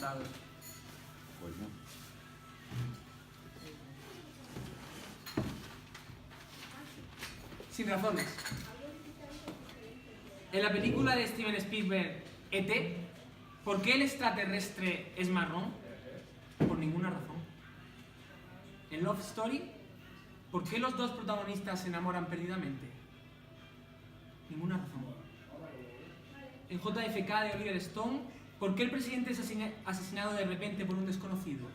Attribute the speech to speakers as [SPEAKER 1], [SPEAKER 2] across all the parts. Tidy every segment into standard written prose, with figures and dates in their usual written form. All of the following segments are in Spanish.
[SPEAKER 1] resultados.
[SPEAKER 2] Pues no.
[SPEAKER 1] Sin razones. En la película de Steven Spielberg, E.T., ¿por qué el extraterrestre es marrón? Por ninguna razón. En Love Story, ¿por qué los dos protagonistas se enamoran perdidamente? Ninguna razón. En JFK de Oliver Stone, ¿por qué el presidente es asesinado de repente por un desconocido?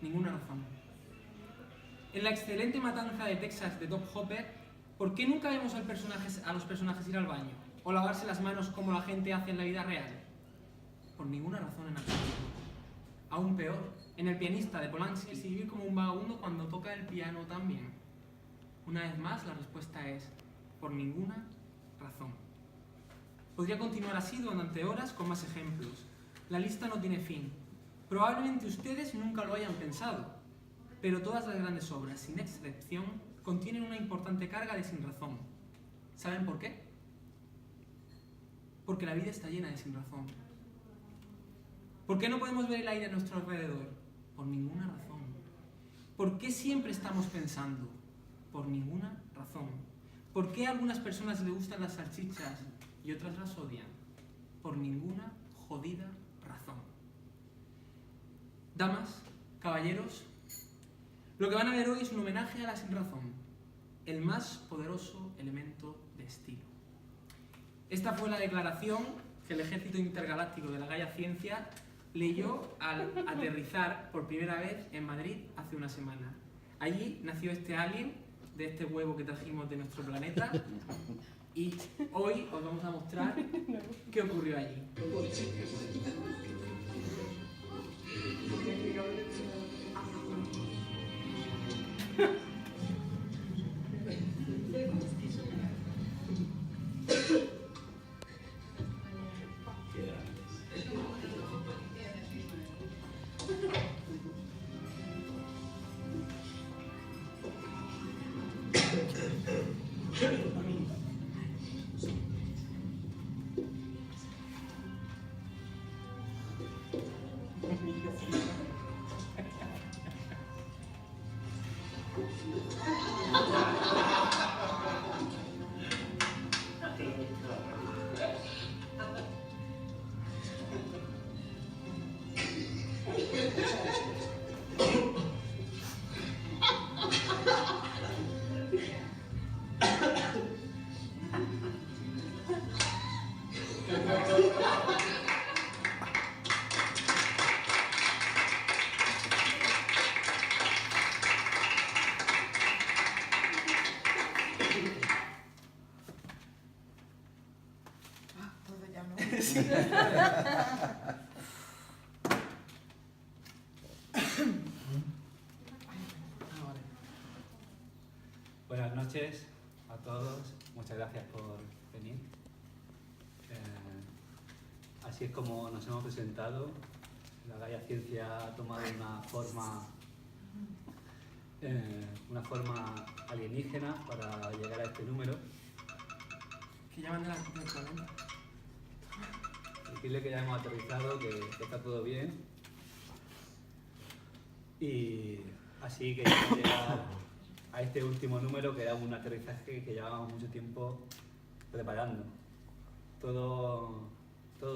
[SPEAKER 1] Ninguna razón. En la excelente matanza de Texas de Top Hopper, ¿por qué nunca vemos a los personajes ir al baño o lavarse las manos como la gente hace en la vida real? Por ninguna razón en absoluto. Aún peor, en El pianista de Polanski, si vivir como un vagabundo cuando toca el piano también. Una vez más, la respuesta es por ninguna razón. Podría continuar así durante horas con más ejemplos. La lista no tiene fin. Probablemente ustedes nunca lo hayan pensado, pero todas las grandes obras, sin excepción, contienen una importante carga de sinrazón. ¿Saben por qué? Porque la vida está llena de sinrazón. ¿Por qué no podemos ver el aire a nuestro alrededor? Por ninguna razón. ¿Por qué siempre estamos pensando? Por ninguna razón. ¿Por qué a algunas personas les gustan las salchichas y otras las odian? Por ninguna jodida razón. Damas, caballeros, lo que van a ver hoy es un homenaje a la sinrazón, el más poderoso elemento de estilo. Esta fue la declaración que el Ejército Intergaláctico de la Gaia Ciencia leyó al aterrizar por primera vez en Madrid hace una semana. Allí nació este alien de este huevo que trajimos de nuestro planeta y hoy os vamos a mostrar qué ocurrió allí.
[SPEAKER 3] Buenas noches a todos, muchas gracias por venir. Así es como nos hemos presentado. La Gaia Ciencia ha tomado una forma alienígena para llegar a este número.
[SPEAKER 1] Que llaman de la planeta.
[SPEAKER 3] Decirle que ya hemos aterrizado, que está todo bien. Y así que llegar a este último número, que era un aterrizaje que llevábamos mucho tiempo preparando. Todo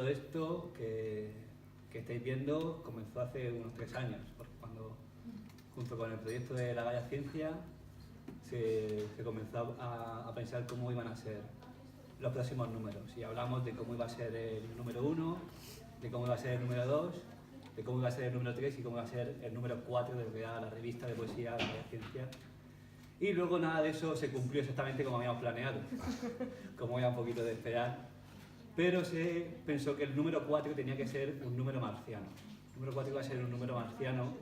[SPEAKER 3] esto que estáis viendo comenzó hace unos 3 años, porque cuando, junto con el proyecto de la Gaia Ciencia, se comenzó a pensar cómo iban a ser los próximos números. Y hablamos de cómo iba a ser el número 1, de cómo iba a ser el número 2, de cómo iba a ser el número 3 y cómo iba a ser el número 4 de lo que era la revista de poesía de la Gaia Ciencia. Y luego nada de eso se cumplió exactamente como habíamos planeado, como era un poquito de esperar. Pero se pensó que el número 4 tenía que ser un número marciano. El número 4 iba a ser un número marciano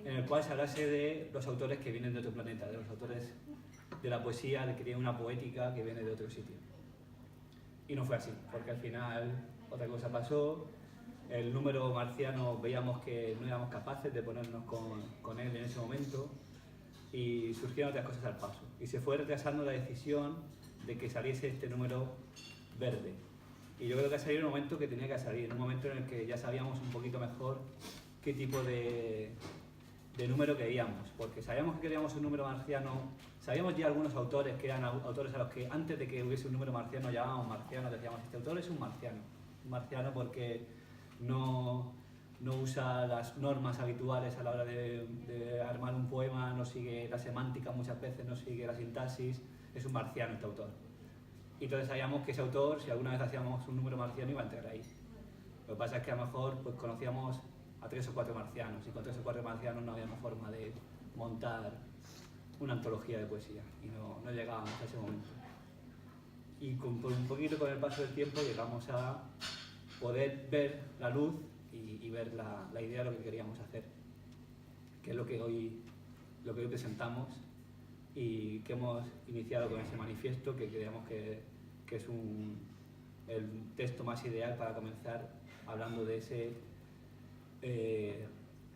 [SPEAKER 3] en el cual se hablase de los autores que vienen de otro planeta, de los autores de la poesía, de que tienen una poética que viene de otro sitio. Y no fue así, porque al final otra cosa pasó. El número marciano veíamos que no éramos capaces de ponernos con él en ese momento y surgieron otras cosas al paso. Y se fue retrasando la decisión de que saliese este número verde. Y yo creo que ha salido en un momento que tenía que salir, en un momento en el que ya sabíamos un poquito mejor qué tipo de número queríamos, porque sabíamos que queríamos un número marciano, sabíamos ya algunos autores que eran autores a los que antes de que hubiese un número marciano llamábamos marcianos, decíamos, este autor es un marciano porque no usa las normas habituales a la hora de armar un poema, no sigue la semántica muchas veces, no sigue la sintaxis, es un marciano este autor. Y entonces sabíamos que ese autor, si alguna vez hacíamos un número marciano, iba a entrar ahí. Lo que pasa es que a lo mejor pues, conocíamos a 3 o 4 marcianos, y con 3 o 4 marcianos no había forma de montar una antología de poesía, y no llegábamos a ese momento. Y por un poquito con el paso del tiempo llegamos a poder ver la luz y ver la idea de lo que queríamos hacer, que es lo que hoy presentamos y que hemos iniciado con ese manifiesto, que creemos que es el texto más ideal para comenzar hablando de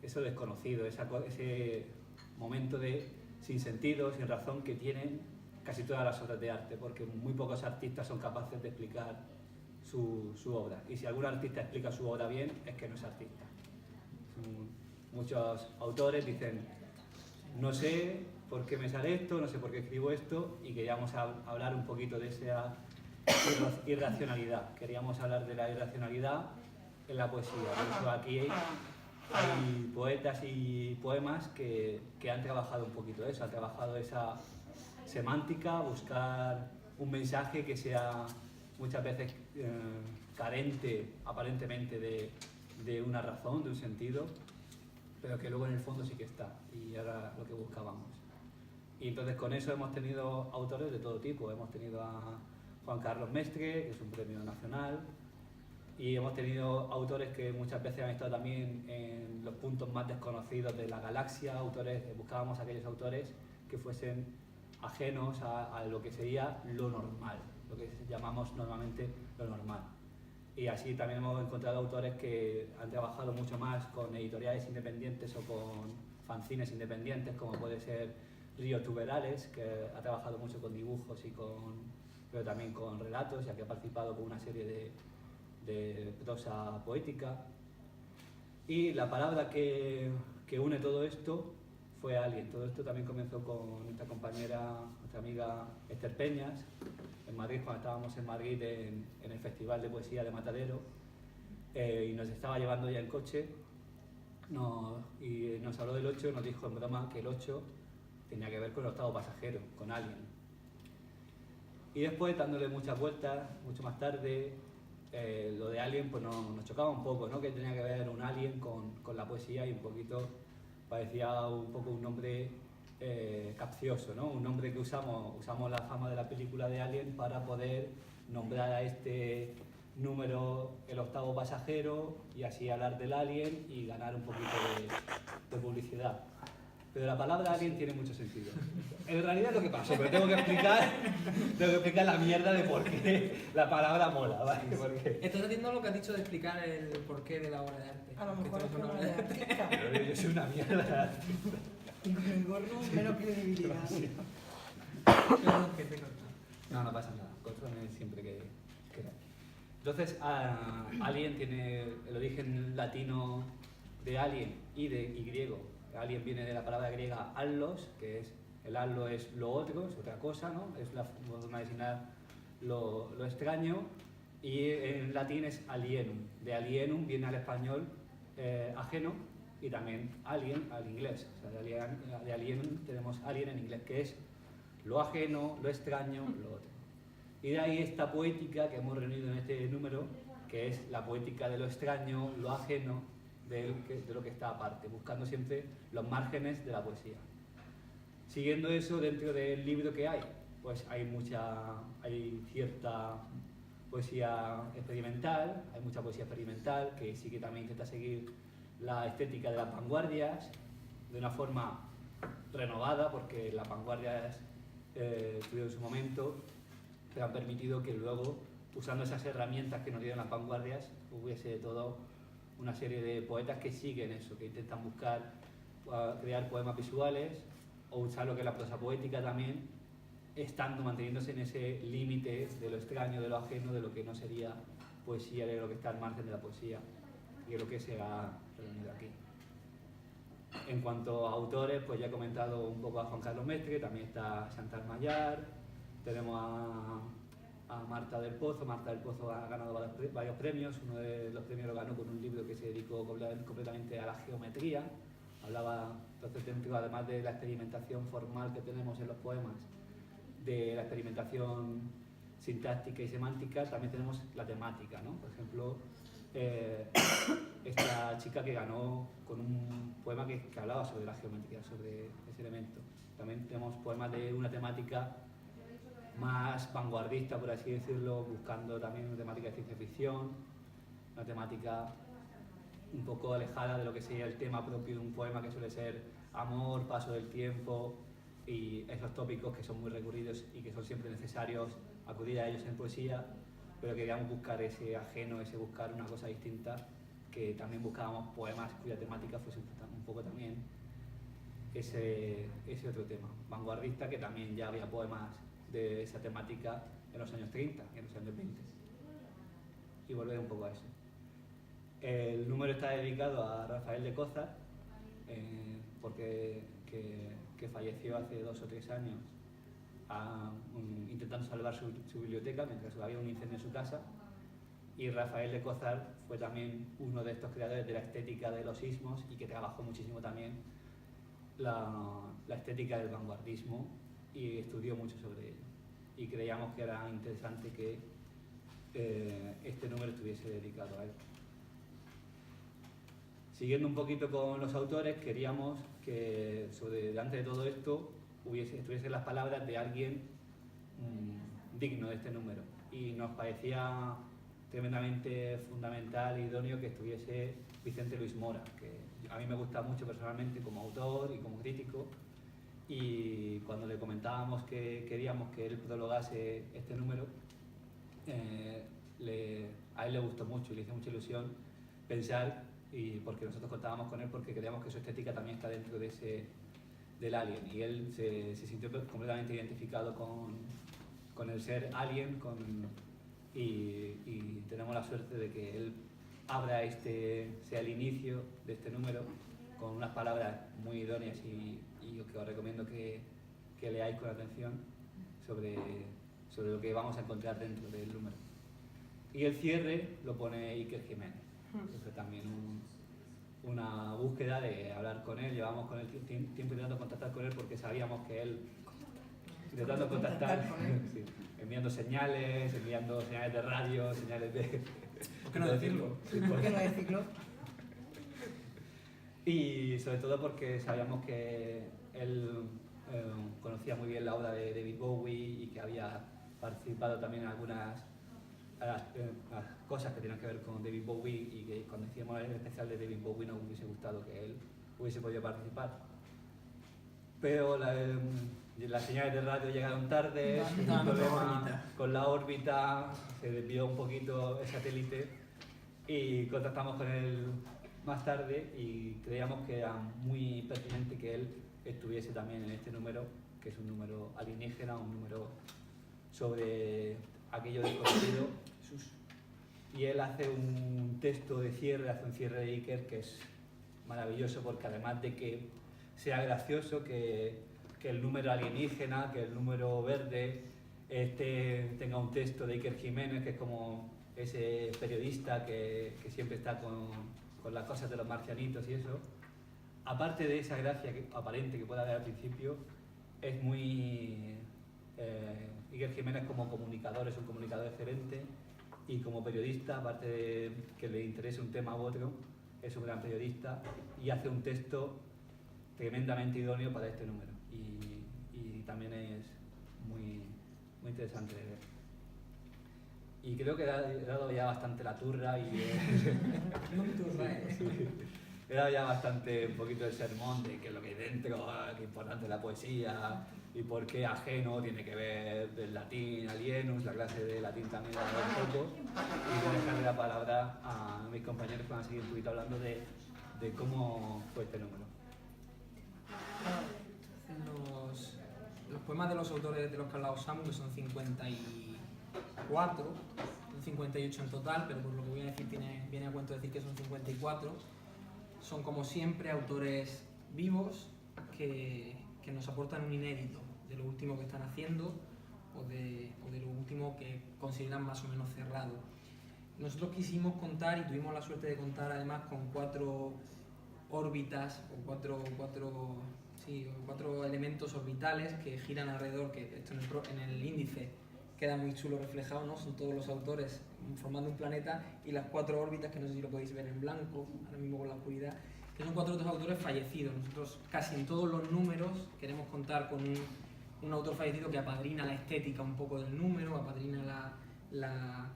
[SPEAKER 3] eso desconocido, ese momento de sin sentido, sin razón que tienen casi todas las obras de arte, porque muy pocos artistas son capaces de explicar su obra. Y si algún artista explica su obra bien, es que no es artista. Muchos autores dicen, no sé por qué me sale esto, no sé por qué escribo esto, y queríamos hablar un poquito de esa irracionalidad. Queríamos hablar de la irracionalidad en la poesía. Por eso aquí hay poetas y poemas que han trabajado un poquito eso, han trabajado esa semántica, buscar un mensaje que sea muchas veces carente aparentemente de una razón, de un sentido, pero que luego en el fondo sí que está, y era lo que buscábamos. Y entonces con eso hemos tenido autores de todo tipo. Hemos tenido a Juan Carlos Mestre, que es un premio nacional, y hemos tenido autores que muchas veces han estado también en los puntos más desconocidos de la galaxia, buscábamos aquellos autores que fuesen ajenos a lo que sería lo normal, lo que llamamos normalmente lo normal. Y así también hemos encontrado autores que han trabajado mucho más con editoriales independientes o con fanzines independientes, como puede ser Río Tuberales, que ha trabajado mucho con dibujos pero también con relatos, ya que ha participado con una serie de prosa poética. Y la palabra que une todo esto fue Alien. Todo esto también comenzó con nuestra compañera, nuestra amiga Esther Peñas, en Madrid, cuando estábamos en Madrid en el Festival de Poesía de Matadero, y nos estaba llevando ya en coche, y nos habló del 8, nos dijo en broma que el 8 tenía que ver con el octavo pasajero, con Alien. Y después, dándole muchas vueltas, mucho más tarde, lo de Alien pues nos chocaba un poco, ¿no? Que tenía que ver un alien con la poesía, y un poquito parecía un poco un nombre capcioso, ¿no? Un nombre que usamos la fama de la película de Alien para poder nombrar a este número el octavo pasajero y así hablar del alien y ganar un poquito de publicidad. Pero la palabra alien tiene mucho sentido. En realidad es lo que pasó, pero tengo que explicar la mierda de por qué la palabra mola, ¿vale? Porque...
[SPEAKER 4] Estás haciendo lo que has dicho de explicar el porqué de la obra de arte.
[SPEAKER 5] A lo
[SPEAKER 4] Que
[SPEAKER 5] mejor
[SPEAKER 4] esto
[SPEAKER 5] es
[SPEAKER 4] no
[SPEAKER 5] una
[SPEAKER 4] es
[SPEAKER 5] obra de artista.
[SPEAKER 3] Pero yo soy una mierda.
[SPEAKER 5] Y con el gorro menos credibilidad.
[SPEAKER 4] Perdón, que te he cortado.
[SPEAKER 3] No pasa nada. Controlame siempre que quieras. Entonces, alien tiene el origen latino de alien y griego. Alien viene de la palabra griega allos, que es el allo es lo otro, es otra cosa, ¿no? Es la forma de designar lo extraño, y en latín es alienum. De alienum viene al español ajeno, y también alien al inglés. O sea, de alienum tenemos alien en inglés, que es lo ajeno, lo extraño, lo otro. Y de ahí esta poética que hemos reunido en este número, que es la poética de lo extraño, lo ajeno, de lo que está aparte, buscando siempre los márgenes de la poesía. Siguiendo eso, dentro del libro que hay, pues hay cierta poesía experimental, hay mucha poesía experimental que sí que también intenta seguir la estética de las vanguardias de una forma renovada, porque las vanguardias tuvieron su momento, pero han permitido que luego, usando esas herramientas que nos dieron las vanguardias, hubiese todo una serie de poetas que siguen eso, que intentan crear poemas visuales o usar lo que es la prosa poética también, manteniéndose en ese límite de lo extraño, de lo ajeno, de lo que no sería poesía de lo que está al margen de la poesía y es lo que se ha reunido aquí. En cuanto a autores, pues ya he comentado un poco a Juan Carlos Mestre, también está Chantal Mayar, tenemos a Marta del Pozo. Marta del Pozo ha ganado varios premios, uno de los premios lo ganó con un libro que se dedicó completamente a la geometría. Hablaba, entonces, dentro, además de la experimentación formal que tenemos en los poemas, de la experimentación sintáctica y semántica, también tenemos la temática, ¿no? Por ejemplo, esta chica que ganó con un poema que hablaba sobre la geometría, sobre ese elemento. También tenemos poemas de una temática más vanguardista, por así decirlo, buscando también una temática de ciencia ficción, una temática un poco alejada de lo que sería el tema propio de un poema, que suele ser amor, paso del tiempo y esos tópicos que son muy recurridos y que son siempre necesarios acudir a ellos en poesía, pero queríamos buscar ese ajeno, ese buscar una cosa distinta, que también buscábamos poemas cuya temática fuese un poco también ese otro tema, vanguardista, que también ya había poemas de esa temática en los años 30 y en los años 20. Y volver un poco a eso. El número está dedicado a Rafael de Cózar, porque que falleció hace 2 o 3 años intentando salvar su biblioteca mientras había un incendio en su casa. Y Rafael de Cózar fue también uno de estos creadores de la estética de los ismos y que trabajó muchísimo también la estética del vanguardismo y estudió mucho sobre ello. Y creíamos que era interesante que este número estuviese dedicado a él. Siguiendo un poquito con los autores, queríamos que delante de todo esto estuviesen las palabras de alguien digno de este número. Y nos parecía tremendamente fundamental e idóneo que estuviese Vicente Luis Mora, que a mí me gusta mucho personalmente como autor y como crítico, y cuando le comentábamos que queríamos que él prologase este número, a él le gustó mucho y le hizo mucha ilusión pensar, y porque nosotros contábamos con él porque creíamos que su estética también está dentro de del alien, y él se sintió completamente identificado con el ser alien, y tenemos la suerte de que él abra sea el inicio de este número con unas palabras muy idóneas y que os recomiendo que leáis con atención sobre lo que vamos a encontrar dentro del número. Y el cierre lo pone Iker Jiménez, que fue también una búsqueda de hablar con él. Llevamos con él tiempo intentando contactar con él porque sabíamos que él, intentando contactar, sí, enviando señales de radio, señales de...
[SPEAKER 4] ¿Por qué no decirlo?
[SPEAKER 3] Sí,
[SPEAKER 5] ¿Por qué no decirlo?
[SPEAKER 3] Y sobre todo porque sabíamos que él conocía muy bien la obra de David Bowie y que había participado también en algunas las cosas que tenían que ver con David Bowie, y que cuando hicimos el especial de David Bowie nos hubiese gustado que él hubiese podido participar. Pero las señales de radio llegaron tarde, un problema con la órbita, se desvió un poquito el satélite y contactamos con él más tarde y creíamos que era muy pertinente que él estuviese también en este número, que es un número alienígena, un número sobre aquello desconocido. Y él hace un texto de cierre, hace un cierre de Iker que es maravilloso, porque además de que sea gracioso, que el número alienígena, que el número verde tenga un texto de Iker Jiménez, que es como ese periodista que siempre está con las cosas de los marcianitos y eso. Aparte de esa gracia aparente que puede haber al principio, es muy... Iker Jiménez como comunicador es un comunicador excelente, y como periodista, aparte de que le interese un tema u otro, es un gran periodista y hace un texto tremendamente idóneo para este número, y también es muy, muy interesante de ver. Y creo que he dado ya bastante la turra y he dado ya bastante un poquito el sermón de qué es lo que hay dentro, qué importante es la poesía y por qué ajeno tiene que ver del latín, alienus, la clase de latín también la he un poco, y voy a dejarle la palabra a mis compañeros que van a seguir un poquito hablando de cómo fue este número.
[SPEAKER 4] Los poemas de los autores de los que ha hablado Samu, que son 54, son 58 en total, pero por lo que voy a decir viene a cuento decir que son 54. Son como siempre autores vivos que nos aportan un inédito de lo último que están haciendo o de lo último que consideran más o menos cerrado. Nosotros quisimos contar y tuvimos la suerte de contar además con 4 órbitas o cuatro elementos orbitales que giran alrededor, que esto en el índice queda muy chulo reflejado, ¿no? Son todos los autores formando un planeta y las 4 órbitas, que no sé si lo podéis ver en blanco, ahora mismo con la oscuridad, que son 4 otros autores fallecidos. Nosotros casi en todos los números queremos contar con un autor fallecido que apadrina la estética un poco del número, apadrina la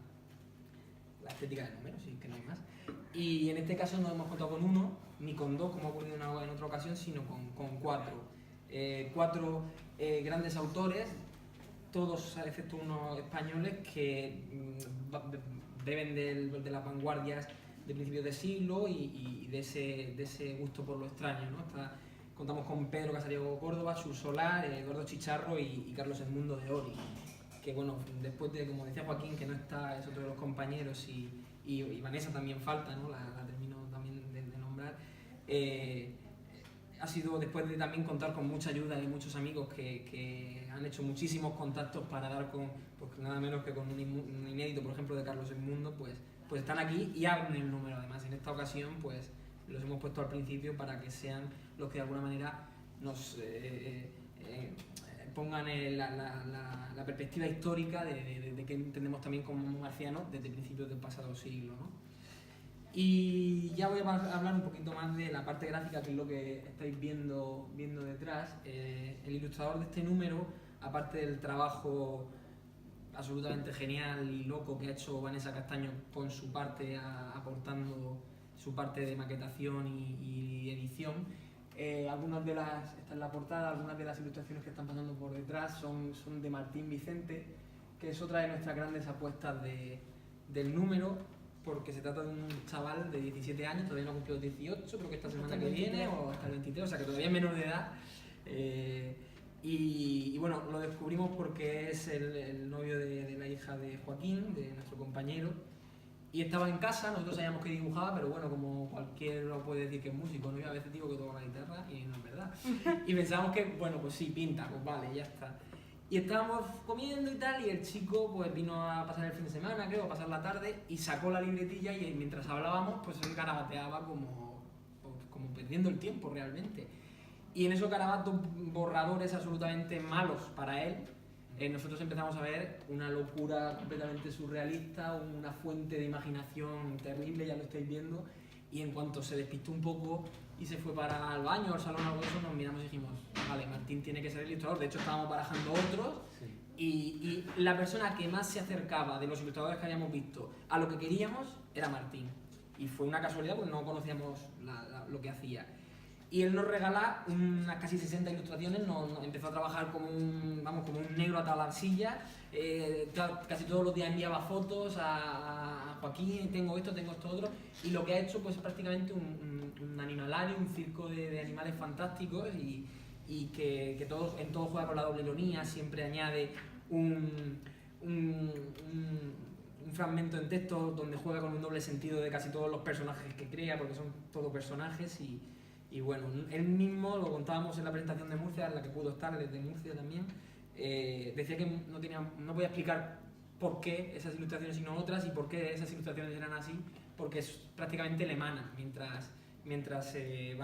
[SPEAKER 4] estética del número, sí, que no hay más. Y en este caso no hemos contado con 1, ni con 2, como ha ocurrido en otra ocasión, sino con 4. 4 grandes autores, todos, excepto unos españoles, que beben de las vanguardias de principios de siglo y de ese gusto por lo extraño, ¿no? Contamos con Pedro Casariego Córdoba, Chus Solar, Eduardo Chicharro y Carlos Edmundo de Ori, que bueno, después de, como decía Joaquín, que no está, es otro de los compañeros, y Vanessa también falta, ¿no? La termino también de nombrar. Ha sido después de también contar con mucha ayuda de muchos amigos que han hecho muchísimos contactos para dar con, pues nada menos que con un inédito, por ejemplo, de Carlos Edmundo, pues están aquí y abren el número. Además, en esta ocasión, pues los hemos puesto al principio para que sean los que de alguna manera nos pongan la perspectiva histórica de que entendemos también como marciano desde principios del pasado siglo, ¿no? Y ya voy a hablar un poquito más de la parte gráfica, que es lo que estáis viendo detrás. El ilustrador de este número, aparte del trabajo absolutamente genial y loco que ha hecho Vanessa Castaño con su parte, aportando su parte de maquetación y edición, esta es la portada, algunas de las ilustraciones que están pasando por detrás son de Martín Vicente, que es otra de nuestras grandes apuestas del número, porque se trata de un chaval de 17 años, todavía no ha cumplido 18, creo que esta semana que viene, o hasta el 23, o sea que todavía es menor de edad. Y bueno, lo descubrimos porque es el novio de la hija de Joaquín, de nuestro compañero, y estaba en casa. Nosotros sabíamos que dibujaba, pero bueno, como cualquiera puede decir que es músico, ¿no? Yo a veces digo que toca la guitarra y no es verdad. Y pensábamos que, bueno, pues sí, pinta, pues vale, ya está. Y estábamos comiendo y tal, y el chico pues vino a pasar el fin de semana, creo, a pasar la tarde, y sacó la libretilla y mientras hablábamos, pues él garabateaba como perdiendo el tiempo realmente. Y en esos garabatos borradores absolutamente malos para él, nosotros empezamos a ver una locura completamente surrealista, una fuente de imaginación terrible, ya lo estáis viendo, y en cuanto se despistó un poco y se fue para el baño, al salón, algo de eso, nos miramos y dijimos, vale, Martín tiene que ser el ilustrador. De hecho, estábamos barajando otros, sí. Y la persona que más se acercaba de los ilustradores que habíamos visto a lo que queríamos era Martín. Y fue una casualidad porque no conocíamos lo que hacía. Y él nos regala unas casi 60 ilustraciones, empezó a trabajar como un negro atado a la silla, casi todos los días enviaba fotos a Joaquín, tengo esto otro, y lo que ha hecho pues prácticamente un animalario, un circo de animales fantásticos, y que en todo juega con la doble ironía, siempre añade un fragmento en texto donde juega con un doble sentido de casi todos los personajes que crea, porque son todos personajes. Y bueno, él mismo, lo contábamos en la presentación de Murcia, en la que pudo estar, desde Murcia también, decía que no podía explicar por qué esas ilustraciones y no otras, y por qué esas ilustraciones eran así, porque prácticamente le emana mientras se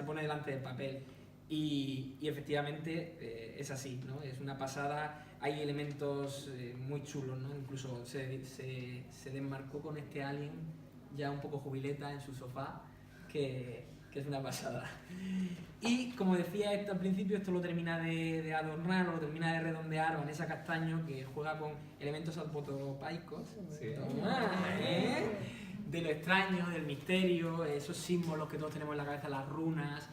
[SPEAKER 4] pone delante del papel. Y efectivamente es así, ¿no? Es una pasada, hay elementos muy chulos, ¿no? Incluso se desmarcó con este alien ya un poco jubileta en su sofá, que es una pasada. Y como decía esto al principio, esto lo termina de adornar, lo termina de redondear Vanessa Castaño, que juega con elementos apotropaicos, sí. De lo extraño, del misterio, esos símbolos que todos tenemos en la cabeza, las runas,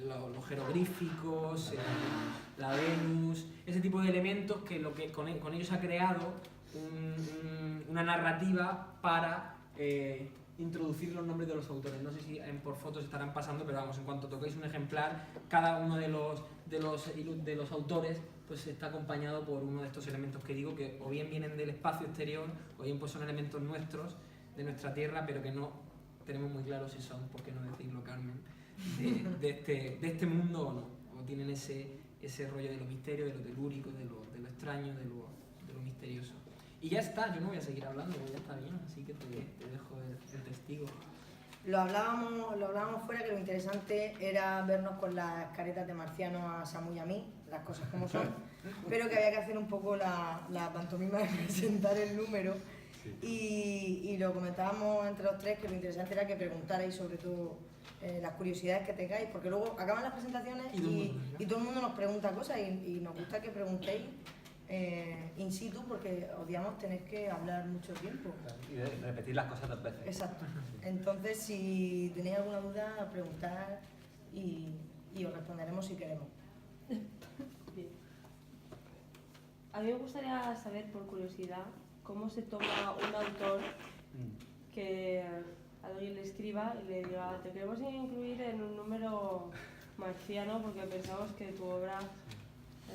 [SPEAKER 4] los jeroglíficos, la Venus, ese tipo de elementos que con ellos ha creado una narrativa para introducir los nombres de los autores. No sé si por fotos estarán pasando, pero vamos, en cuanto toquéis un ejemplar, cada uno de los autores pues está acompañado por uno de estos elementos que digo, que o bien vienen del espacio exterior, o bien pues son elementos nuestros, de nuestra tierra, pero que no tenemos muy claro si son, por qué no decirlo, Carmen, de este mundo o no, o tienen ese rollo de lo misterio, de lo telúrico, de lo extraño, de lo misterioso. Y ya está, yo no voy a seguir hablando, porque ya está bien, así que te dejo el testigo.
[SPEAKER 5] Lo hablábamos fuera, que lo interesante era vernos con las caretas de marciano a Samu y a mí, las cosas como son, pero que había que hacer un poco la pantomima de presentar el número. Y lo comentábamos entre los tres, que lo interesante era que preguntarais sobre todo las curiosidades que tengáis, porque luego acaban las presentaciones y todo el mundo nos pregunta cosas y nos gusta que preguntéis in situ, porque odiamos tener que hablar mucho tiempo.
[SPEAKER 3] Y de repetir las cosas 2 veces.
[SPEAKER 5] Exacto. Entonces, si tenéis alguna duda, preguntad y os responderemos si queremos.
[SPEAKER 6] Bien. A mí me gustaría saber, por curiosidad, cómo se toma un autor que alguien le escriba y le diga: te queremos incluir en un número marciano porque pensamos que tu obra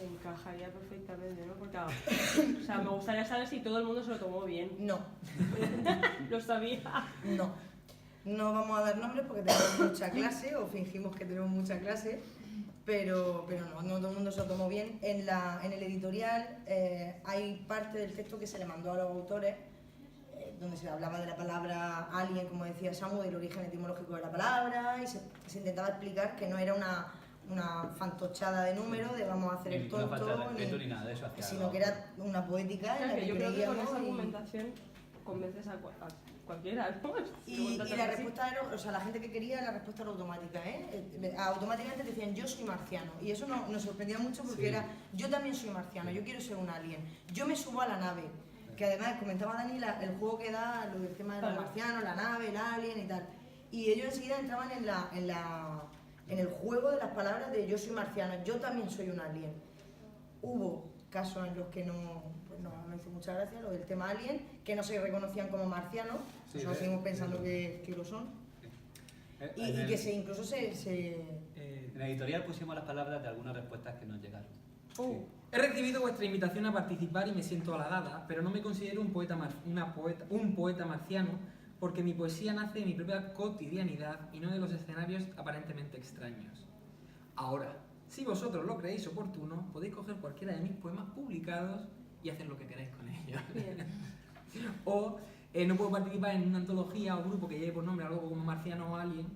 [SPEAKER 6] encajaría perfectamente, ¿no? Porque, o sea, me gustaría saber si todo el mundo se lo tomó bien.
[SPEAKER 5] No.
[SPEAKER 6] Lo sabía.
[SPEAKER 5] No. No vamos a dar nombres porque tenemos mucha clase, o fingimos que tenemos mucha clase, pero no todo el mundo se lo tomó bien. En el editorial hay parte del texto que se le mandó a los autores, donde se hablaba de la palabra alien, como decía Samu, del origen etimológico de la palabra, y se intentaba explicar que no era una fantochada de número, de vamos a hacer el tonto,
[SPEAKER 3] falta de respeto ni nada de eso,
[SPEAKER 5] sino que era una poética en la que
[SPEAKER 6] yo creo que con
[SPEAKER 5] creíamos.
[SPEAKER 6] esa argumentación convences a cualquiera, ¿no?
[SPEAKER 5] Y la respuesta era, o sea, la gente que quería, la respuesta era automática, ¿eh? Automáticamente decían: yo soy marciano. Y eso nos sorprendía mucho porque era: yo también soy marciano, yo quiero ser un alien, yo me subo a la nave. Que además comentaba Dani el juego que da, lo del tema de los marcianos, la nave, el alien y tal. Y ellos enseguida entraban en el juego de las palabras de yo soy marciano, yo también soy un alien. Hubo casos en los que no hizo mucha gracia, lo del tema alien, que no se reconocían como marcianos, nosotros seguimos pensando que lo son. Y que incluso
[SPEAKER 3] en la editorial pusimos las palabras de algunas respuestas que nos llegaron.
[SPEAKER 4] He recibido vuestra invitación a participar y me siento halagada, pero no me considero un poeta marciano, porque mi poesía nace de mi propia cotidianidad y no de los escenarios aparentemente extraños. Ahora, si vosotros lo creéis oportuno, podéis coger cualquiera de mis poemas publicados y hacer lo que queráis con ellos. O no puedo participar en una antología o grupo que lleve por nombre algo como Marciano o Alien.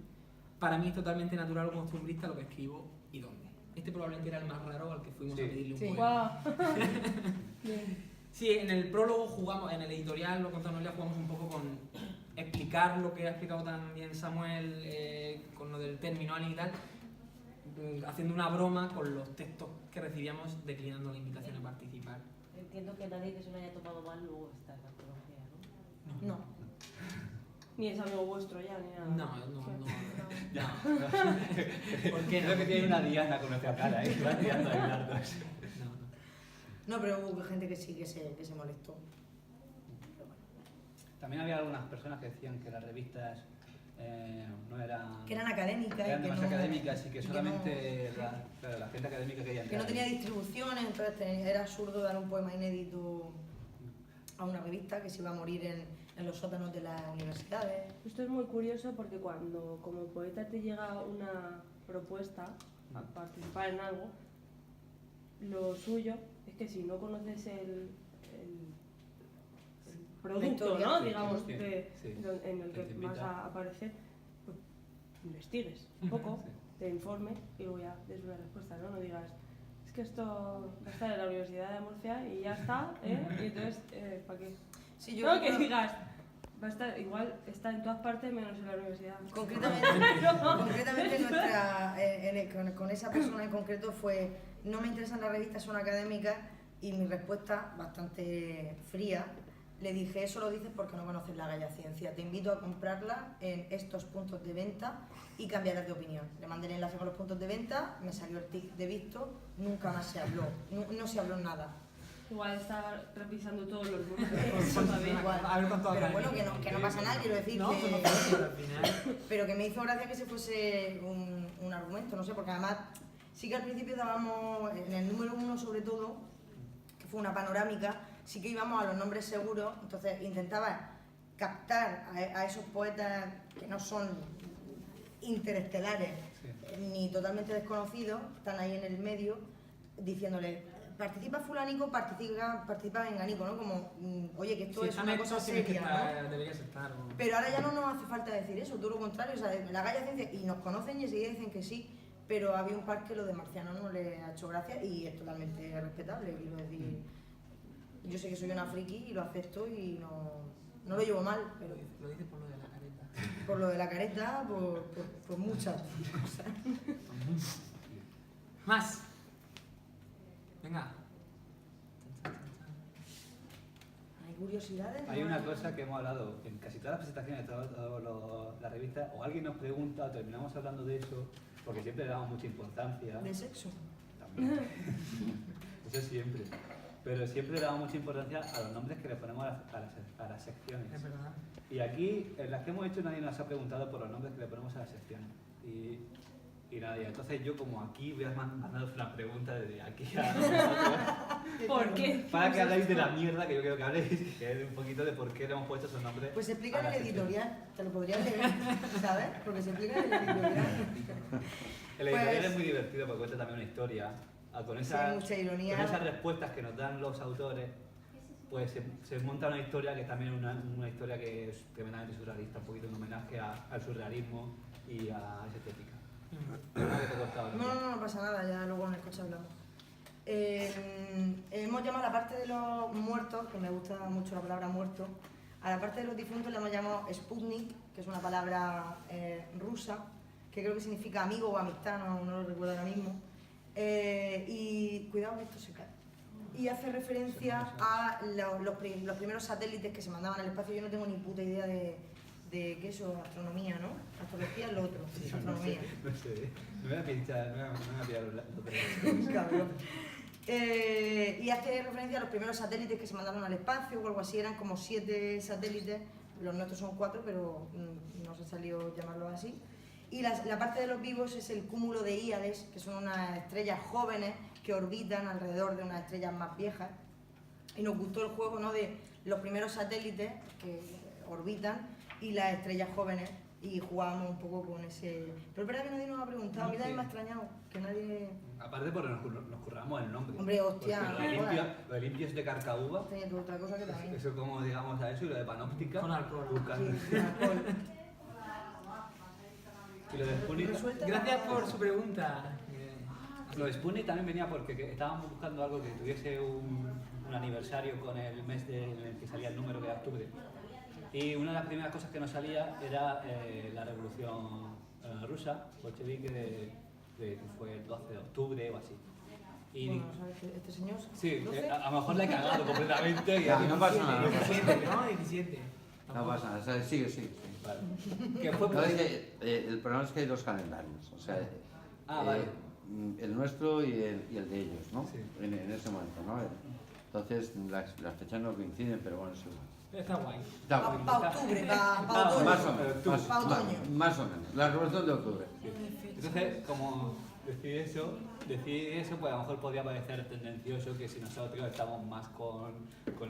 [SPEAKER 4] Para mí es totalmente natural o costumbrista lo que escribo y dónde. Este probablemente era el más raro al que fuimos a pedirle un poema.
[SPEAKER 6] Wow.
[SPEAKER 4] Sí, en el prólogo jugamos, en el editorial, lo contamos ya, jugamos un poco con explicar lo que ha explicado también Samuel con lo del término alien y tal, haciendo una broma con los textos que recibíamos declinando la invitación a participar.
[SPEAKER 7] Entiendo que nadie que se lo haya tomado mal luego está en la antología, ¿no?
[SPEAKER 5] No.
[SPEAKER 6] Ni es amigo vuestro ya, ni nada.
[SPEAKER 4] No.
[SPEAKER 3] ¿Por qué no? Creo que tiene una diana con nuestra cara, ¿eh? Que va tirando ahí dardos.
[SPEAKER 5] No, pero hubo gente que sí que se molestó.
[SPEAKER 3] También había algunas personas que decían que las revistas no eran...
[SPEAKER 5] Que eran académicas.
[SPEAKER 3] Eran
[SPEAKER 5] y que
[SPEAKER 3] más
[SPEAKER 5] no,
[SPEAKER 3] académicas y que solamente
[SPEAKER 5] no,
[SPEAKER 3] la gente académica quería
[SPEAKER 5] que
[SPEAKER 3] entrar.
[SPEAKER 5] no tenía distribuciones, entonces era absurdo dar un poema inédito a una revista que se iba a morir en los sótanos de las universidades.
[SPEAKER 6] Esto es muy curioso porque cuando como poeta te llega una propuesta a participar en algo, lo suyo es que si no conoces el producto, ¿no? Digamos,
[SPEAKER 3] Sí,
[SPEAKER 6] en el que vas a aparecer, pues investigues un poco, te informes y luego ya des una respuesta, ¿no? No digas: es que esto va a estar en la Universidad de Murcia y ya está, ¿eh? Y entonces, ¿para qué?
[SPEAKER 5] Sí, yo
[SPEAKER 6] No, que digas, va a estar, igual está en todas partes menos en la universidad.
[SPEAKER 5] Concretamente con esa persona en concreto fue: no me interesan las revistas, son académicas. Y mi respuesta, bastante fría, le dije: eso lo dices porque no conoces la Gaia Ciencia, te invito a comprarla en estos puntos de venta y cambiarás de opinión. Le mandé el enlace con los puntos de venta, me salió el tic de visto, nunca más se habló, no se habló nada.
[SPEAKER 6] Igual está revisando todos los números.
[SPEAKER 5] Igual.
[SPEAKER 4] A ver cuánto
[SPEAKER 5] Pero
[SPEAKER 4] habrá.
[SPEAKER 5] bueno, que no pasa nada, quiero decir
[SPEAKER 4] No,
[SPEAKER 5] que...
[SPEAKER 4] pero al final.
[SPEAKER 5] Pero que me hizo gracia que ese fuese un argumento, no sé, porque además Sí que al principio dábamos, en el número 1 sobre todo, que fue una panorámica, sí que íbamos a los nombres seguros, entonces intentaba captar a esos poetas que no son interestelares ni totalmente desconocidos, están ahí en el medio, diciéndole, participa fulanico, participa venganico, ¿no? Como, oye, que esto
[SPEAKER 4] Si
[SPEAKER 5] es
[SPEAKER 4] están
[SPEAKER 5] una
[SPEAKER 4] hechos,
[SPEAKER 5] cosa
[SPEAKER 4] tienes que
[SPEAKER 5] seria,
[SPEAKER 4] estar,
[SPEAKER 5] ¿no?
[SPEAKER 4] deberías estar. ¿No?
[SPEAKER 5] Pero ahora ya no nos hace falta decir eso, todo lo contrario, o sea, la Galla Ciencia, y nos conocen y enseguida dicen que sí, pero había un par que lo de Marciano no le ha hecho gracia y es totalmente respetable, quiero decir, yo sé que soy una friki y lo acepto y no lo llevo mal, pero
[SPEAKER 4] Lo dice por lo de la careta.
[SPEAKER 5] por lo de la careta, por muchas cosas.
[SPEAKER 4] Más. Venga.
[SPEAKER 5] Hay curiosidades.
[SPEAKER 3] Hay
[SPEAKER 5] ¿no?
[SPEAKER 3] una cosa que hemos hablado en casi todas las presentaciones de todas las revistas, o alguien nos pregunta, o terminamos hablando de eso, porque siempre le damos mucha importancia.
[SPEAKER 5] De sexo.
[SPEAKER 3] También. Eso siempre. Pero siempre le damos mucha importancia a los nombres que le ponemos a las secciones.
[SPEAKER 4] Es verdad.
[SPEAKER 3] Y aquí, en las que hemos hecho, nadie nos ha preguntado por los nombres que le ponemos a las secciones. Y nadie. Entonces yo, como aquí, voy a mandaros una pregunta desde aquí a vosotros,
[SPEAKER 6] ¿Por qué?
[SPEAKER 3] para que habléis de la mierda que yo quiero que habléis, que es un poquito de por qué le hemos puesto esos nombres.
[SPEAKER 5] Pues se explica
[SPEAKER 3] a
[SPEAKER 5] en
[SPEAKER 3] las
[SPEAKER 5] el
[SPEAKER 3] secciones.
[SPEAKER 5] editorial, te lo podrías leer, ¿sabes? Porque se explica en el editorial.
[SPEAKER 3] El editorial
[SPEAKER 5] Pues-
[SPEAKER 3] es muy divertido porque cuenta también una historia. Con
[SPEAKER 5] Sí,
[SPEAKER 3] esas,
[SPEAKER 5] mucha ironía.
[SPEAKER 3] con esas respuestas que nos dan los autores, pues se monta una historia que es también una historia que es tremendamente surrealista, un poquito en homenaje al surrealismo y a esa estética. Creo que te he cortado,
[SPEAKER 5] No pasa nada, ya luego en el coche hablamos. Hemos llamado a la parte de los muertos, que me gusta mucho la palabra muerto, a la parte de los difuntos le hemos llamado Sputnik, que es una palabra rusa, que creo que significa amigo o amistad, no lo recuerdo ahora mismo. Y cuidado que esto se cae. Y hace referencia a los primeros satélites que se mandaban al espacio. Yo no tengo ni puta idea de qué es eso, astronomía, ¿no? Astrología es lo otro, astronomía.
[SPEAKER 3] No sé, no me voy a pinchar, no me voy a pillar los
[SPEAKER 5] Cabrón. Y hace referencia a los primeros satélites que se mandaron al espacio o algo así, eran como 7 satélites, los nuestros son 4, pero no se salió llamarlo así. Y la parte de los vivos es el cúmulo de Híades, que son unas estrellas jóvenes que orbitan alrededor de unas estrellas más viejas. Y nos gustó el juego, ¿no?, de los primeros satélites que orbitan y las estrellas jóvenes, y jugábamos un poco con ese... Pero es verdad que nadie nos ha preguntado, a mí también me ha extrañado que nadie...
[SPEAKER 3] Aparte porque nos curramos el nombre.
[SPEAKER 5] Hombre, hostia,
[SPEAKER 3] Porque
[SPEAKER 5] joder.
[SPEAKER 3] lo de limpios de Carcaúba,
[SPEAKER 5] Tenía que otra cosa que también...
[SPEAKER 3] eso como digamos a eso, y lo de panóptica.
[SPEAKER 4] Con alcohol.
[SPEAKER 3] buscando-
[SPEAKER 5] Sí, alcohol.
[SPEAKER 3] Y lo de Sputnik,
[SPEAKER 5] Resuelta
[SPEAKER 4] Gracias
[SPEAKER 5] la-
[SPEAKER 4] por su pregunta.
[SPEAKER 3] lo de Sputnik también venía porque estábamos buscando algo que tuviese un aniversario con el mes en el que salía el número, que era octubre. Y una de las primeras cosas que nos salía era la revolución rusa, bolchevique, que fue el 12 de octubre o así. Y
[SPEAKER 5] Bueno, ¿sabes que este señor?
[SPEAKER 3] sí,
[SPEAKER 5] 12?
[SPEAKER 3] a lo mejor le he cagado completamente. Y
[SPEAKER 2] Ya, no pasa nada.
[SPEAKER 4] 17, ¿no? 17.
[SPEAKER 2] No pasa nada, o sea, sigue, sigue.
[SPEAKER 3] Vale. Que fue
[SPEAKER 2] No,
[SPEAKER 3] pues,
[SPEAKER 2] es que, el problema es que hay dos calendarios, o sea,
[SPEAKER 3] vale.
[SPEAKER 2] el nuestro y el de ellos, ¿no?
[SPEAKER 3] Sí.
[SPEAKER 2] En ese momento, ¿no? Entonces las fechas no coinciden, pero bueno, sí.
[SPEAKER 4] Está guay.
[SPEAKER 2] Está bueno.
[SPEAKER 5] Para octubre, para otoño.
[SPEAKER 2] Más o menos,
[SPEAKER 5] Pa' otoño.
[SPEAKER 2] más o menos. La revolución de octubre.
[SPEAKER 3] Entonces, como decidí eso, pues a lo mejor podría parecer tendencioso que si nosotros estamos más con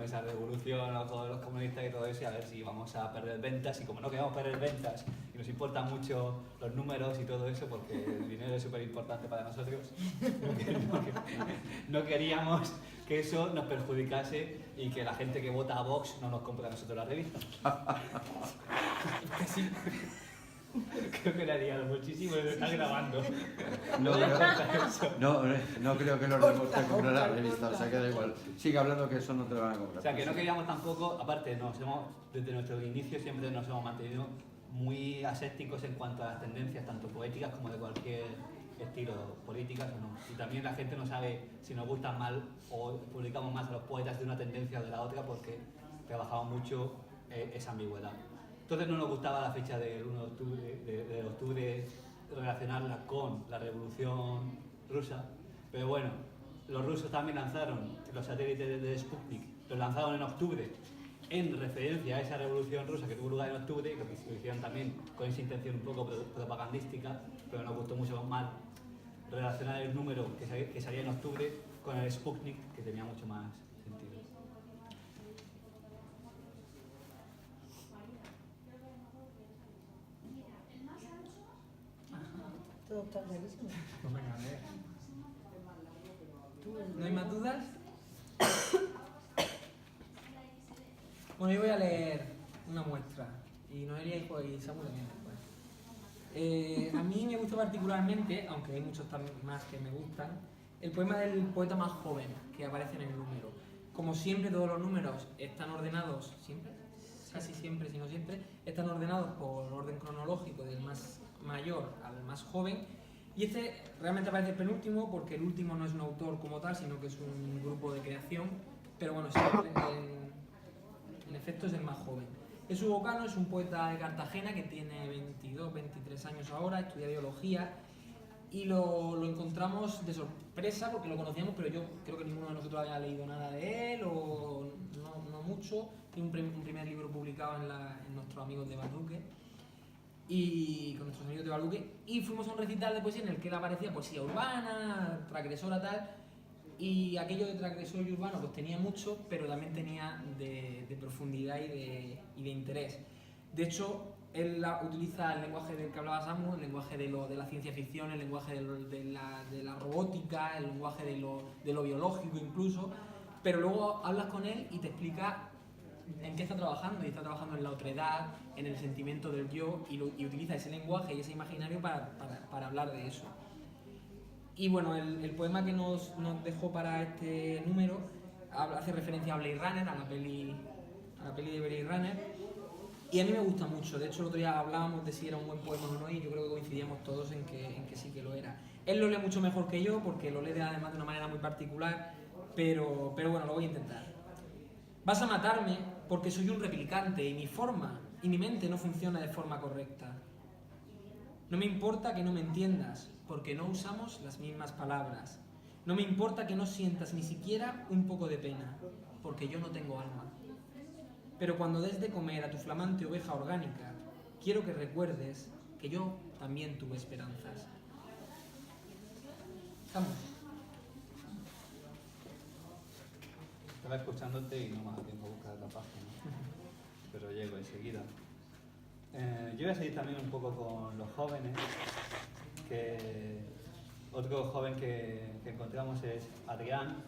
[SPEAKER 3] esa revolución o con los comunistas y todo eso, y a ver si vamos a perder ventas, y como no queremos perder ventas y nos importan mucho los números y todo eso, porque el dinero es súper importante para nosotros, no queríamos que eso nos perjudicase y que la gente que vota a Vox no nos compre a nosotros la revista. Creo que le haría muchísimo y lo está grabando.
[SPEAKER 2] No creo que los demos te compren la revista, o sea que da igual. Sigue hablando que eso no te lo van a comprar.
[SPEAKER 3] O sea, que no queríamos tampoco, aparte, desde nuestro inicio siempre nos hemos mantenido muy asépticos en cuanto a las tendencias, tanto poéticas como de cualquier estilo, políticas o no. Y también la gente no sabe si nos gustan mal o publicamos más a los poetas de una tendencia o de la otra, porque trabajamos mucho esa ambigüedad. Entonces no nos gustaba la fecha del 1 de octubre relacionarla con la revolución rusa, pero bueno, los rusos también lanzaron los satélites de Sputnik, los lanzaron en octubre en referencia a esa revolución rusa que tuvo lugar en octubre, lo hicieron también con esa intención un poco propagandística, pero nos gustó mucho más relacionar el número que salía en octubre con el Sputnik, que tenía mucho más sentido.
[SPEAKER 5] Todo está clarísimo.
[SPEAKER 4] Pues venga, a ver. ¿No hay más dudas? Bueno, yo voy a leer una muestra. Y Noelia y Samu también después. A mí me gusta particularmente, aunque hay muchos más que me gustan, el poema del poeta más joven que aparece en el número. Como siempre, todos los números están ordenados, siempre, casi siempre, si no siempre, están ordenados por orden cronológico del más mayor al más joven. Y este realmente aparece el penúltimo porque el último no es un autor como tal, sino que es un grupo de creación. Pero bueno, en efecto es el más joven. Es Hugo Cano, es un poeta de Cartagena que tiene 22, 23 años ahora, estudia biología y lo encontramos de sorpresa porque lo conocíamos, pero yo creo que ninguno de nosotros había leído nada de él o no mucho. Tiene un primer libro publicado en Nuestros Amigos de Balduque y con nuestros amigos de Balduque, y fuimos a un recital de poesía en el que él aparecía poesía urbana, transgresora, tal, y aquello de transgresor y urbano pues tenía mucho, pero también tenía de profundidad y de interés. De hecho, él utiliza el lenguaje del que hablaba Samu, el lenguaje de la ciencia ficción, el lenguaje de la robótica, el lenguaje de lo biológico incluso, pero luego hablas con él y te explica en qué está trabajando, y está trabajando en la otredad, en el sentimiento del yo, y utiliza ese lenguaje y ese imaginario para hablar de eso. Y bueno, el poema que nos dejó para este número hace referencia a Blade Runner, a la peli de Blade Runner, y a mí me gusta mucho. De hecho, el otro día hablábamos de si era un buen poema o no, y yo creo que coincidíamos todos en que sí que lo era. Él lo lee mucho mejor que yo, porque lo lee además de una manera muy particular, pero bueno, lo voy a intentar. Vas a matarme porque soy un replicante y mi forma y mi mente no funciona de forma correcta. No me importa que no me entiendas, porque no usamos las mismas palabras. No me importa que no sientas ni siquiera un poco de pena, porque yo no tengo alma. Pero cuando des de comer a tu flamante oveja orgánica, quiero que recuerdes que yo también tuve esperanzas. Vamos.
[SPEAKER 3] Estaba escuchándote y no me ha dado tiempo a buscar la página, pero llego enseguida. Yo voy a seguir también un poco con los jóvenes, que otro joven que encontramos es Adrián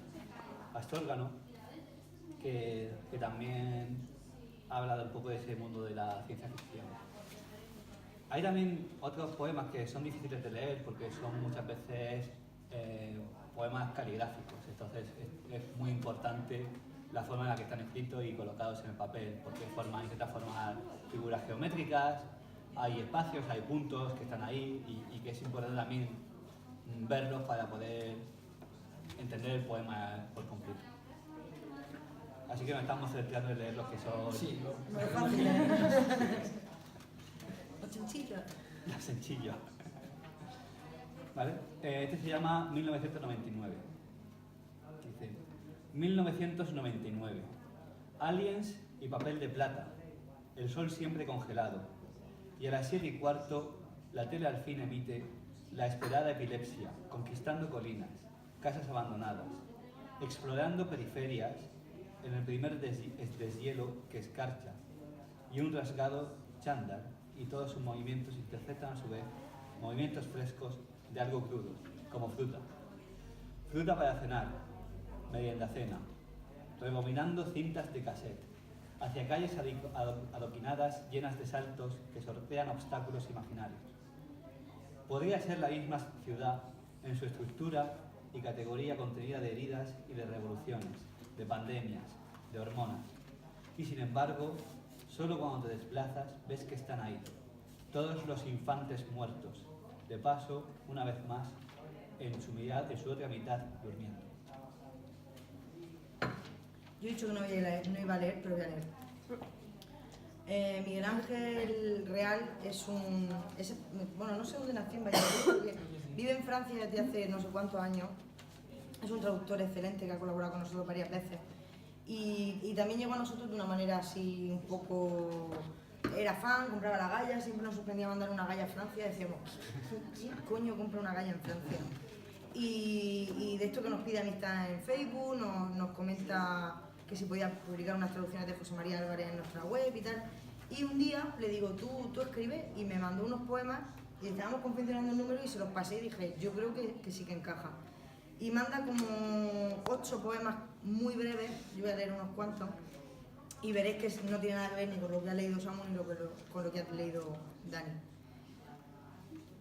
[SPEAKER 3] Astorgano, que también habla un poco de ese mundo de la ciencia ficción. Hay también otros poemas que son difíciles de leer porque son muchas veces poemas caligráficos, entonces es muy importante la forma en la que están escritos y colocados en el papel, porque intentan formar figuras geométricas, hay espacios, hay puntos que están ahí y que es importante también verlos para poder entender el poema por completo. Así que nos estamos centrando en leer los que son...
[SPEAKER 4] Sí,
[SPEAKER 5] No es fácil, Los chinchillos.
[SPEAKER 3] La sencilla. ¿Vale? Este se llama 1999. Dice: 1999. Aliens y papel de plata. El sol siempre congelado. Y a las 7:15 la tele al fin emite la esperada epilepsia, conquistando colinas, casas abandonadas, explorando periferias en el primer deshielo que escarcha, y un rasgado chándal y todos sus movimientos interceptan a su vez movimientos frescos de algo crudo, como fruta. Fruta para cenar, merienda cena, rebobinando cintas de cassette, hacia calles adoquinadas llenas de saltos que sortean obstáculos imaginarios. Podría ser la misma ciudad en su estructura y categoría contenida de heridas y de revoluciones, de pandemias, de hormonas. Y sin embargo, solo cuando te desplazas ves que están ahí, todos los infantes muertos, de paso, una vez más, en su otra mitad durmiendo.
[SPEAKER 5] Yo he dicho que no iba a leer, pero voy a leer. Miguel Ángel Real bueno, no sé dónde nació en Valladolid, porque vive en Francia desde hace no sé cuántos años. Es un traductor excelente que ha colaborado con nosotros varias veces. Y también llegó a nosotros de una manera así un poco... Era fan, compraba la galla, siempre nos sorprendía mandar una galla a Francia. Decíamos, ¿quién coño compra una galla en Francia? Y de esto que nos pide amistad en Facebook, nos comenta que si podía publicar unas traducciones de José María Álvarez en nuestra web y tal. Y un día le digo, tú escribes, y me mandó unos poemas y estábamos confeccionando el número y se los pasé y dije, yo creo que sí que encaja. Y manda como 8 poemas muy breves, yo voy a leer unos cuantos, y veréis que no tiene nada que ver ni con lo que ha leído Samu ni con lo que ha leído Dani.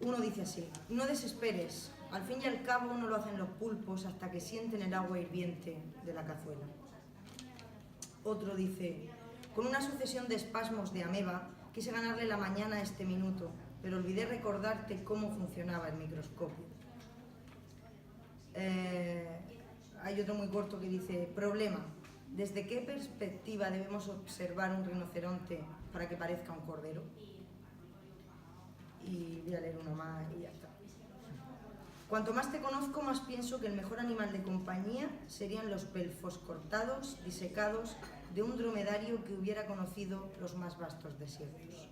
[SPEAKER 5] Uno dice así: no desesperes, al fin y al cabo no lo hacen los pulpos hasta que sienten el agua hirviente de la cazuela. Otro dice: con una sucesión de espasmos de ameba quise ganarle la mañana a este minuto, pero olvidé recordarte cómo funcionaba el microscopio. Hay otro muy corto que dice: problema, ¿desde qué perspectiva debemos observar un rinoceronte para que parezca un cordero? Y voy a leer uno más y ya está. Cuanto más te conozco, más pienso que el mejor animal de compañía serían los belfos cortados, disecados, de un dromedario que hubiera conocido los más vastos desiertos.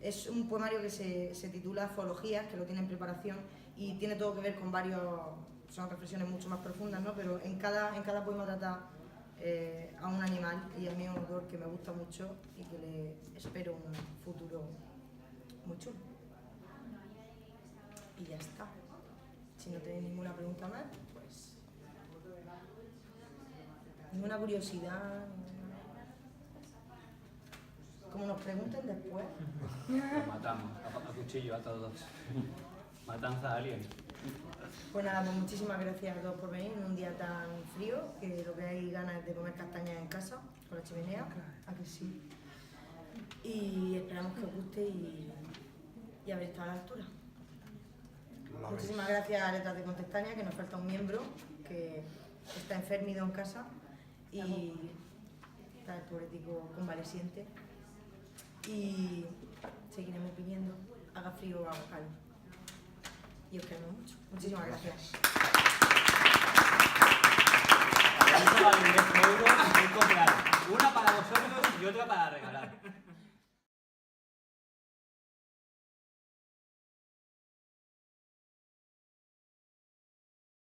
[SPEAKER 5] Es un poemario que se titula Zoologías, que lo tiene en preparación, y tiene todo que ver con varios... son reflexiones mucho más profundas, ¿no? Pero en cada poema trata a un animal, y a mí es un autor que me gusta mucho y que le espero un futuro muy chulo. Y ya está. Si no tenéis ninguna pregunta más, pues... ninguna curiosidad... Como nos pregunten después.
[SPEAKER 3] Los matamos, a cuchillo a todos. Matanza alien.
[SPEAKER 5] Pues nada, pues muchísimas gracias a todos por venir en un día tan frío, que lo que hay ganas es de comer castañas en casa, con la chimenea, ¿a que sí? Y esperamos que os guste y haber estado a la altura. Muchísimas gracias a Letras de Contestania, que nos falta un miembro que está enfermido en casa y está el pobre tico convaleciente. Y seguiremos viniendo, haga frío o haga calor. Y os queremos mucho. Muchísimas gracias.
[SPEAKER 3] Vamos a vender euros y comprar una para vosotros y otra para regalar.